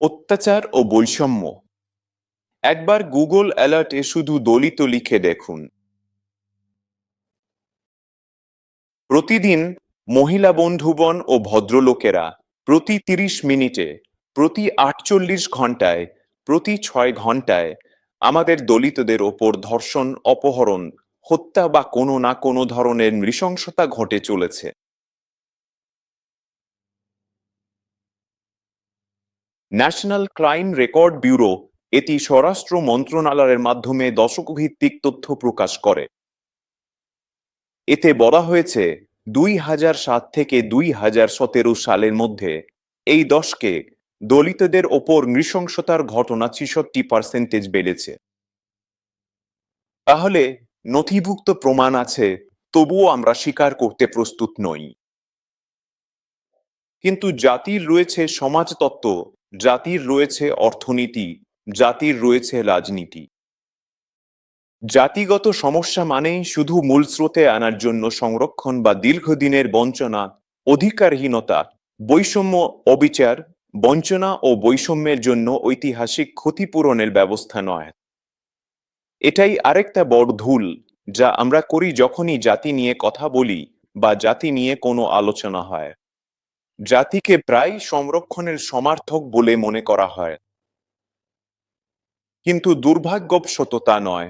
অত্যাচার ও বৈষম্য। একবার গুগল অ্যালার্টে শুধু দলিত লিখে দেখুন। প্রতিদিন মহিলা বন্ধুবন ও ভদ্রলোকেরা প্রতি 30 মিনিটে, প্রতি 48 ঘন্টায়, প্রতি 6 ঘন্টায় আমাদের দলিতদের ওপর ধর্ষণ, অপহরণ, হত্যা বা কোনো না কোনো ধরনের নৃশংসতা ঘটে চলেছে। ন্যাশনাল ক্রাইম রেকর্ড ব্যুরো এটি স্বরাষ্ট্র মন্ত্রণালয়ের মাধ্যমে দশকভিত্তিক তথ্য প্রকাশ করে। এতে বলা হয়েছে 2007 থেকে 2017 সালের মধ্যে এই দশকে দলিতদের ওপর নৃশংসতার ঘটনা 66% বেড়েছে। তাহলে নথিভুক্ত প্রমাণ আছে, তবুও আমরা স্বীকার করতে প্রস্তুত নই। কিন্তু জাতির রয়েছে সমাজতত্ত্ব, জাতির রয়েছে অর্থনীতি, জাতির রয়েছে রাজনীতি। জাতিগত সমস্যা মানেই শুধু মূল স্রোতে আনার জন্য সংরক্ষণ বা দীর্ঘদিনের বঞ্চনা, অধিকারহীনতা, বৈষম্য, অবিচার, বঞ্চনা ও বৈষম্যের জন্য ঐতিহাসিক ক্ষতিপূরণের ব্যবস্থা নয়। এটাই আরেকটা বড় ভুল যা আমরা করি যখনই জাতি নিয়ে কথা বলি বা জাতি নিয়ে কোনো আলোচনা হয়। জাতিকে প্রায় সংরক্ষণের সমার্থক বলে মনে করা হয়, কিন্তু দুর্ভাগ্যবশত তা নয়।